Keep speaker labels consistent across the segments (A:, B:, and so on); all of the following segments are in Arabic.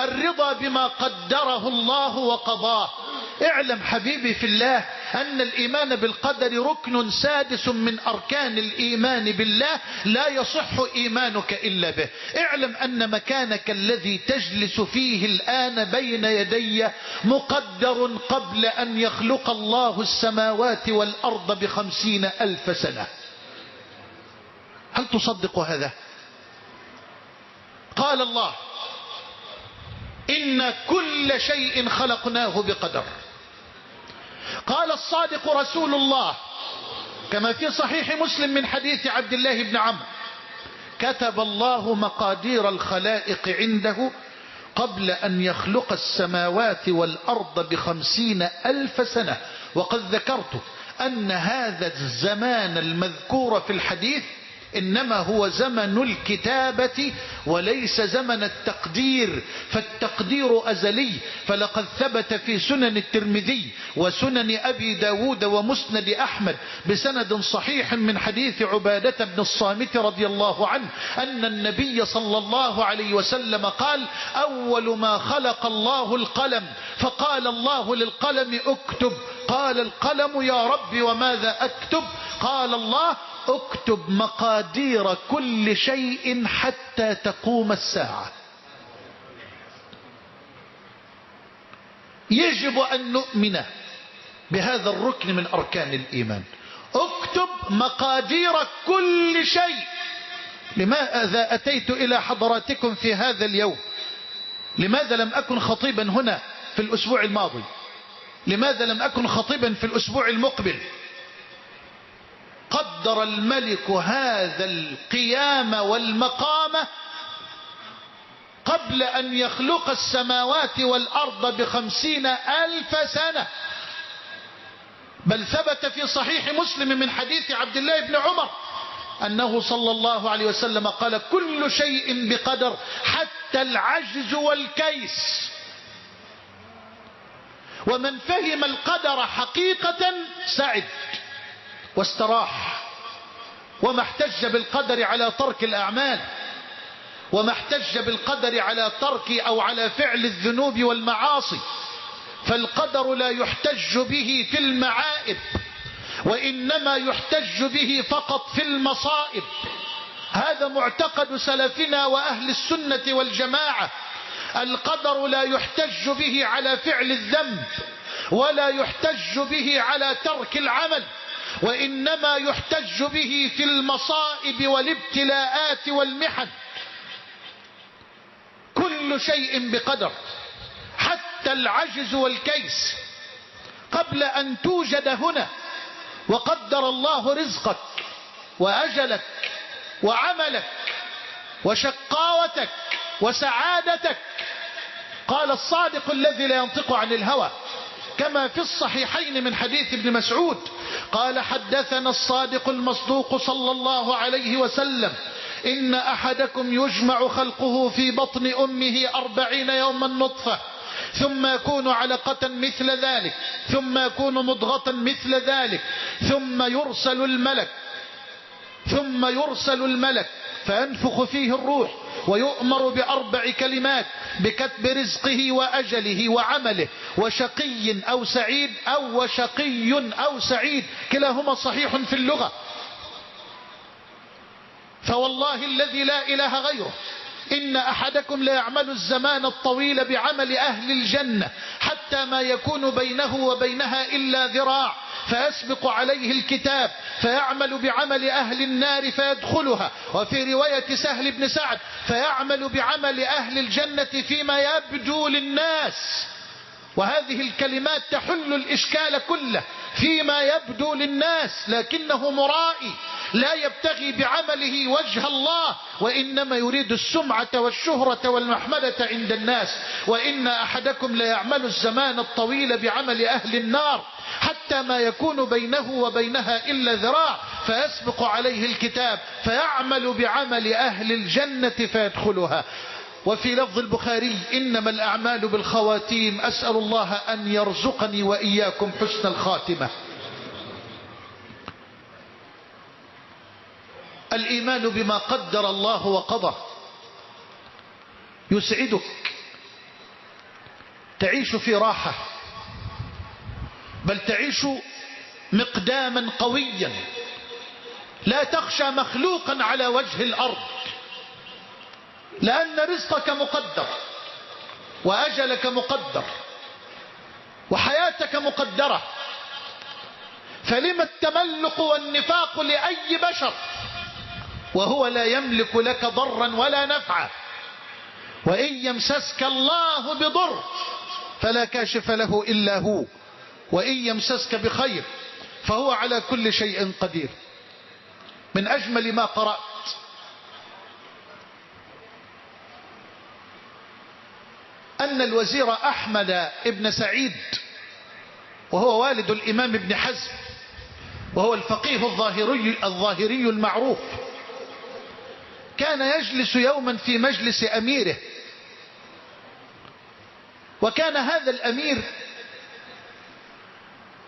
A: الرضا بما قدره الله وقضاه. اعلم حبيبي في الله أن الإيمان بالقدر ركن سادس من أركان الإيمان بالله، لا يصح إيمانك إلا به. اعلم أن مكانك الذي تجلس فيه الآن بين يدي مقدر قبل أن يخلق الله السماوات والأرض ب50,000 سنة. هل تصدق هذا؟ قال الله: إن كل شيء خلقناه بقدر. قال الصادق رسول الله كما في صحيح مسلم من حديث عبد الله بن عمرو: كتب الله مقادير الخلائق عنده قبل أن يخلق السماوات والأرض ب50,000 سنة. وقد ذكرت أن هذا الزمان المذكور في الحديث إنما هو زمن الكتابة وليس زمن التقدير، فالتقدير أزلي. فلقد ثبت في سنن الترمذي وسنن أبي داود ومسند أحمد بسند صحيح من حديث عبادة بن الصامت رضي الله عنه أن النبي صلى الله عليه وسلم قال: أول ما خلق الله القلم، فقال الله للقلم: اكتب. قال القلم: يا رب وماذا أكتب؟ قال الله: اكتب مقادير كل شيء حتى تقوم الساعة. يجب أن نؤمن بهذا الركن من أركان الإيمان. اكتب مقادير كل شيء. لماذا أتيت إلى حضراتكم في هذا اليوم؟ لماذا لم أكن خطيبا هنا في الأسبوع الماضي؟ لماذا لم أكن خطيبا في الأسبوع المقبل؟ قدر الملك هذا القيام والمقام قبل أن يخلق السماوات والأرض ب50,000 سنة. بل ثبت في صحيح مسلم من حديث عبد الله بن عمر أنه صلى الله عليه وسلم قال: كل شيء بقدر حتى العجز والكيس. ومن فهم القدر حقيقة سعد واستراح، وما احتج بالقدر على ترك الأعمال، وما احتج بالقدر على ترك أو على فعل الذنوب والمعاصي. فالقدر لا يحتج به في المعائب، وإنما يحتج به فقط في المصائب. هذا معتقد سلفنا وأهل السنة والجماعة. القدر لا يحتج به على فعل الذنب، ولا يحتج به على ترك العمل، وإنما يحتج به في المصائب والابتلاءات والمحن. كل شيء بقدر حتى العجز والكيس. قبل أن توجد هنا وقدر الله رزقك وأجلك وعملك وشقاوتك وسعادتك. قال الصادق الذي لا ينطق عن الهوى كما في الصحيحين من حديث ابن مسعود قال: حدثنا الصادق المصدوق صلى الله عليه وسلم: إن أحدكم يجمع خلقه في بطن أمه 40 يوما نطفة، ثم يكون علقة مثل ذلك، ثم يكون مضغة مثل ذلك، ثم يرسل الملك فينفخ فيه الروح، ويؤمر ب4 كلمات: بكتب رزقه وأجله وعمله، وشقي أو سعيد، أو وشقي أو سعيد، كلاهما صحيح في اللغة. فوالله الذي لا إله غيره إن أحدكم لا يعمل الزمان الطويل بعمل أهل الجنة حتى ما يكون بينه وبينها إلا ذراع، فيسبق عليه الكتاب فيعمل بعمل أهل النار فيدخلها. وفي رواية سهل بن سعد: فيعمل بعمل أهل الجنة فيما يبدو للناس. وهذه الكلمات تحل الإشكال كله. فيما يبدو للناس، لكنه مرائي لا يبتغي بعمله وجه الله، وإنما يريد السمعة والشهرة والمحمدة عند الناس. وإن أحدكم ليعمل الزمان الطويل بعمل أهل النار حتى ما يكون بينه وبينها إلا ذراع، فيسبق عليه الكتاب فيعمل بعمل أهل الجنة فيدخلها. وفي لفظ البخاري: إنما الأعمال بالخواتيم. أسأل الله أن يرزقني وإياكم حسن الخاتمة. الإيمان بما قدر الله وقضى يسعدك تعيش في راحة، بل تعيش مقداما قويا، لا تخشى مخلوقا على وجه الأرض، لأن رزقك مقدر وأجلك مقدر وحياتك مقدرة. فلما التملق والنفاق لأي بشر وهو لا يملك لك ضرا ولا نفعا؟ وإن يمسسك الله بضر فلا كاشف له إلا هو، وإن يمسسك بخير فهو على كل شيء قدير. من أجمل ما قرأت أن الوزير أحمد ابن سعيد، وهو والد الإمام ابن حزم وهو الفقيه الظاهري المعروف، كان يجلس يوما في مجلس أميره، وكان هذا الأمير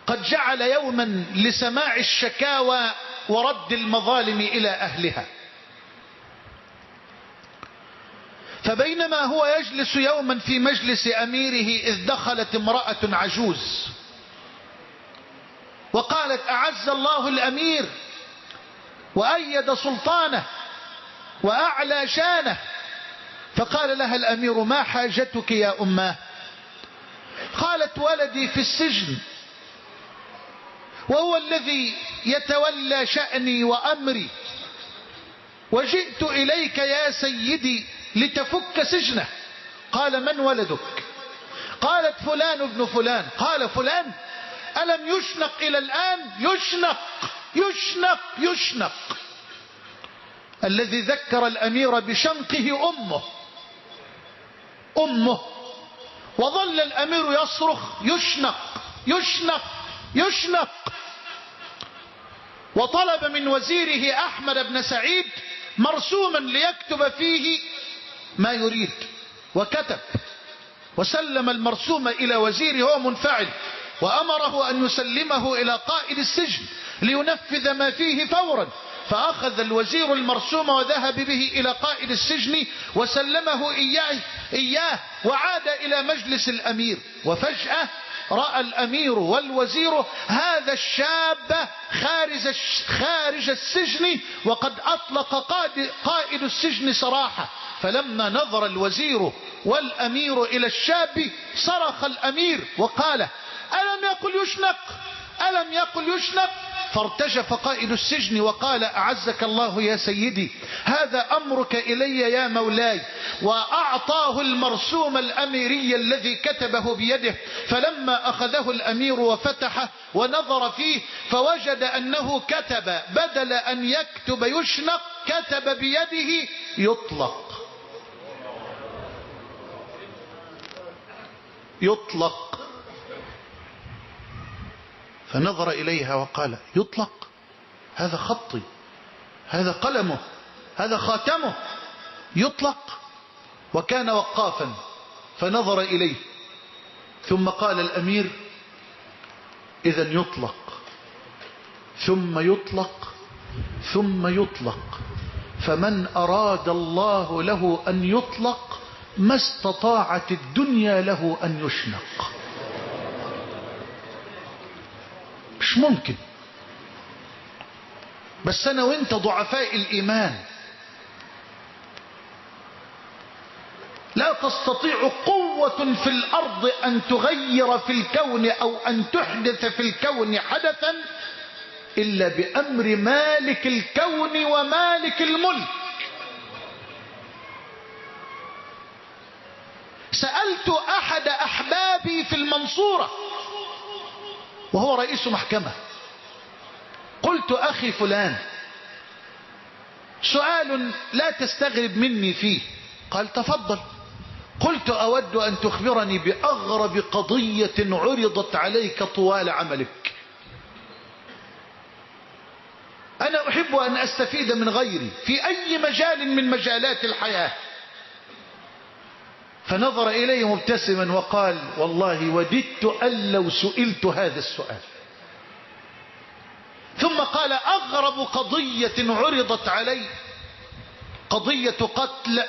A: قد جعل يوما لسماع الشكاوى ورد المظالم إلى أهلها. فبينما هو يجلس يوما في مجلس أميره إذ دخلت امرأة عجوز وقالت: أعز الله الأمير وأيد سلطانه وأعلى شانه. فقال لها الأمير: ما حاجتك يا أماه؟ قالت: ولدي في السجن، وهو الذي يتولى شأني وأمري، وجئت إليك يا سيدي لتفك سجنه. قال: من ولدك؟ قالت: فلان ابن فلان. قال: فلان؟ ألم يشنق إلى الآن؟ يشنق يشنق يشنق. الذي ذكر الأمير بشنقه أمه، وظل الأمير يصرخ: يشنق يشنق يشنق. وطلب من وزيره أحمد بن سعيد مرسوما ليكتب فيه ما يريد، وكتب وسلم المرسوم إلى وزيره وهو منفعل، وأمره أن يسلمه إلى قائد السجن لينفذ ما فيه فورا. فأخذ الوزير المرسوم وذهب به إلى قائد السجن وسلمه إياه وعاد إلى مجلس الأمير. وفجأة رأى الأمير والوزير هذا الشاب خارج السجن وقد أطلق قائد السجن سراحه. فلما نظر الوزير والأمير إلى الشاب صرخ الأمير وقال: ألم يقل يشنق؟ ألم يقل يشنق؟ فارتجف قائد السجن وقال: أعزك الله يا سيدي، هذا أمرك إلي يا مولاي. وأعطاه المرسوم الأميري الذي كتبه بيده. فلما أخذه الأمير وفتحه ونظر فيه فوجد أنه كتب بدل أن يكتب يشنق كتب بيده يطلق. فنظر إليها وقال: يطلق؟ هذا خطي، هذا قلمه، هذا خاتمه، يطلق؟ وكان وقافا فنظر إليه ثم قال الأمير: إذن يطلق ثم يطلق ثم يطلق، فمن أراد الله له أن يطلق ما استطاعت الدنيا له أن يشنق. مش ممكن. بس أنا وإنت ضعفاء الإيمان لا تستطيع قوة في الأرض أن تغير في الكون أو أن تحدث في الكون حدثا إلا بأمر مالك الكون ومالك الملك. سألت أحد أحبابي في المنصورة وهو رئيس محكمة، قلت: أخي فلان، سؤال لا تستغرب مني فيه. قال: تفضل. قلت: أود أن تخبرني بأغرب قضية عرضت عليك طوال عملك. أنا أحب أن أستفيد من غيري في أي مجال من مجالات الحياة. فنظر إلي مبتسما وقال: والله وددت أن لو سئلت هذا السؤال. ثم قال: أغرب قضية عرضت علي قضية قتل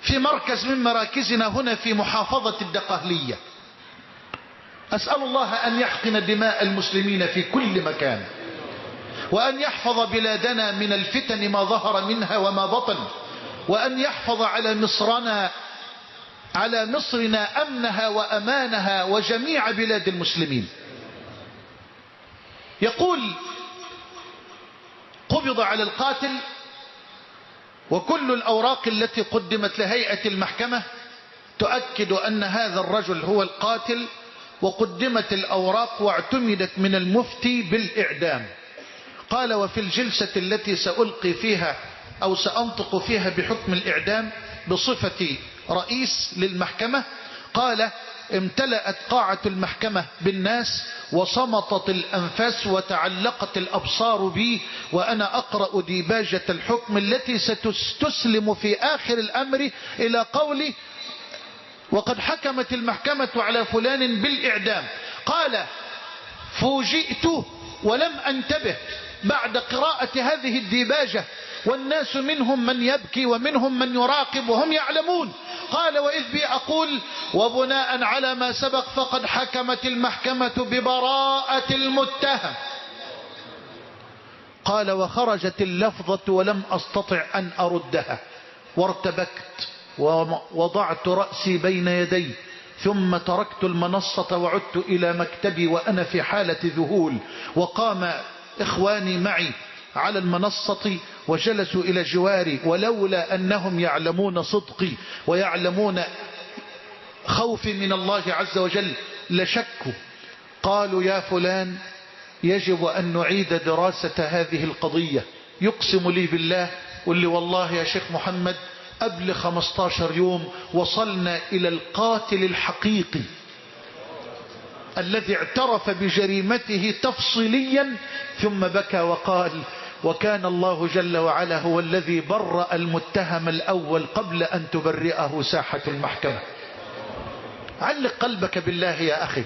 A: في مركز من مراكزنا هنا في محافظة الدقهلية. أسأل الله أن يحقن دماء المسلمين في كل مكان، وأن يحفظ بلادنا من الفتن ما ظهر منها وما بطن، وأن يحفظ على مصرنا أمنها وأمانها وجميع بلاد المسلمين. يقول: قبض على القاتل، وكل الأوراق التي قدمت لهيئة المحكمة تؤكد أن هذا الرجل هو القاتل، وقدمت الأوراق واعتمدت من المفتي بالإعدام. قال: وفي الجلسة التي سألقي فيها أو سأنطق فيها بحكم الإعدام بصفتي رئيس للمحكمة، قال: امتلأت قاعة المحكمة بالناس وصمتت الأنفاس وتعلقت الأبصار بي وأنا أقرأ ديباجة الحكم التي ستسلم في آخر الأمر إلى قولي: وقد حكمت المحكمة على فلان بالإعدام. قال: فوجئت ولم أنتبه بعد قراءة هذه الديباجة، والناس منهم من يبكي ومنهم من يراقب وهم يعلمون. قال: وإذ بي أقول: وبناء على ما سبق فقد حكمت المحكمة ببراءة المتهم. قال: وخرجت اللفظة ولم أستطع أن أردها، وارتبكت ووضعت رأسي بين يدي، ثم تركت المنصة وعدت إلى مكتبي وأنا في حالة ذهول. وقام إخواني معي على المنصة وجلسوا إلى جواري، ولولا أنهم يعلمون صدقي ويعلمون خوفي من الله عز وجل لشكوا. قالوا: يا فلان، يجب أن نعيد دراسة هذه القضية. يقسم لي بالله، واللي والله يا شيخ محمد قبل 15 يوم وصلنا إلى القاتل الحقيقي الذي اعترف بجريمته تفصيليا، ثم بكى وقال: وكان الله جل وعلا هو الذي برأ المتهم الأول قبل أن تبرئه ساحة المحكمة. علق قلبك بالله يا أخي،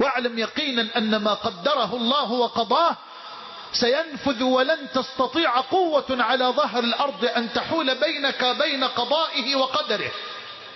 A: واعلم يقينا أن ما قدره الله وقضاه سينفذ، ولن تستطيع قوة على ظهر الأرض أن تحول بينك وبين قضائه وقدره.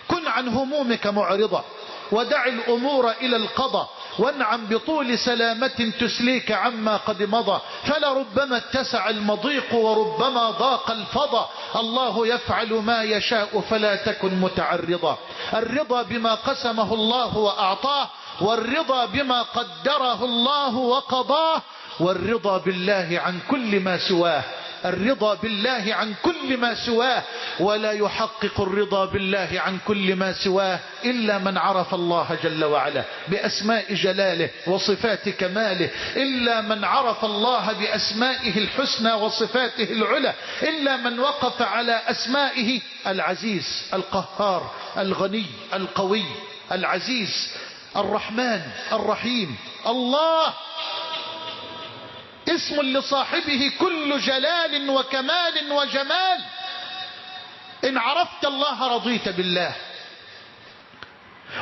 A: كن عن همومك معرضة، ودع الأمور إلى القضاء، وانعم بطول سلامة تسليك عما قد مضى، فلربما اتسع المضيق وربما ضاق الفضا. الله يفعل ما يشاء فلا تكن متعرضا. الرضا بما قسمه الله وأعطاه، والرضا بما قدره الله وقضاه، والرضا بالله عن كل ما سواه. الرضا بالله عن كل ما سواه، ولا يحقق الرضا بالله عن كل ما سواه إلا من عرف الله جل وعلا بأسماء جلاله وصفات كماله، إلا من عرف الله بأسمائه الحسنى وصفاته العلى، إلا من وقف على أسمائه: العزيز، القهار، الغني، القوي، العزيز، الرحمن، الرحيم. الله اسم لصاحبه كل جلال وكمال وجمال. إن عرفت الله رضيت بالله،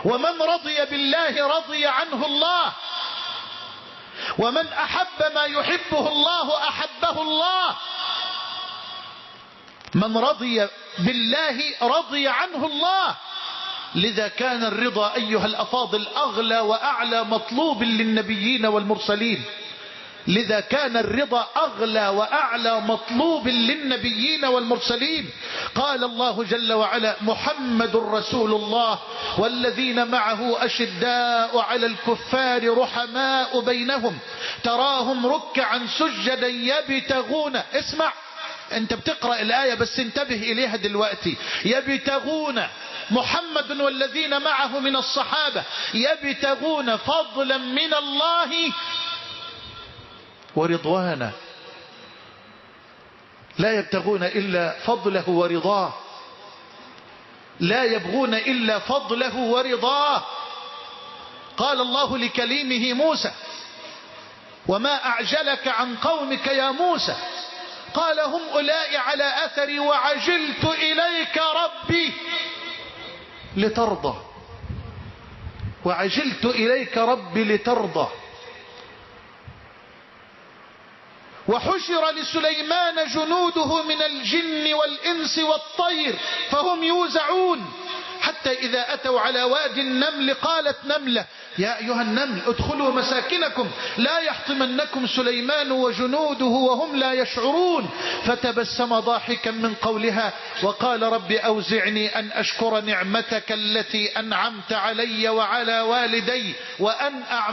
A: ومن رضي بالله رضي عنه الله، ومن أحب ما يحبه الله أحبه الله. من رضي بالله رضي عنه الله. لذا كان الرضا أيها الأفاضل أغلى وأعلى مطلوب للنبيين والمرسلين. لذا كان الرضا أغلى وأعلى مطلوب للنبيين والمرسلين. قال الله جل وعلا: محمد رسول الله والذين معه أشداء على الكفار رحماء بينهم تراهم ركعا سجدا يبتغون. اسمع، انت بتقرأ الآية بس انتبه إليها دلوقتي. يبتغون، محمد والذين معه من الصحابة يبتغون فضلا من الله ورضوانا. لا يبتغون إلا فضله ورضاه، لا يبغون إلا فضله ورضاه. قال الله لكليمه موسى: وما أعجلك عن قومك يا موسى؟ قال: هم أولئك على أثري وعجلت إليك ربي لترضى. وعجلت إليك ربي لترضى. وحشر لسليمان جنوده من الجن والإنس والطير فهم يوزعون، حتى إذا أتوا على وادي النمل قالت نملة يا أيها النمل ادخلوا مساكنكم لا يحطمنكم سليمان وجنوده وهم لا يشعرون، فتبسم ضاحكا من قولها وقال رب أوزعني أن أشكر نعمتك التي أنعمت علي وعلى والدي وأن أعمل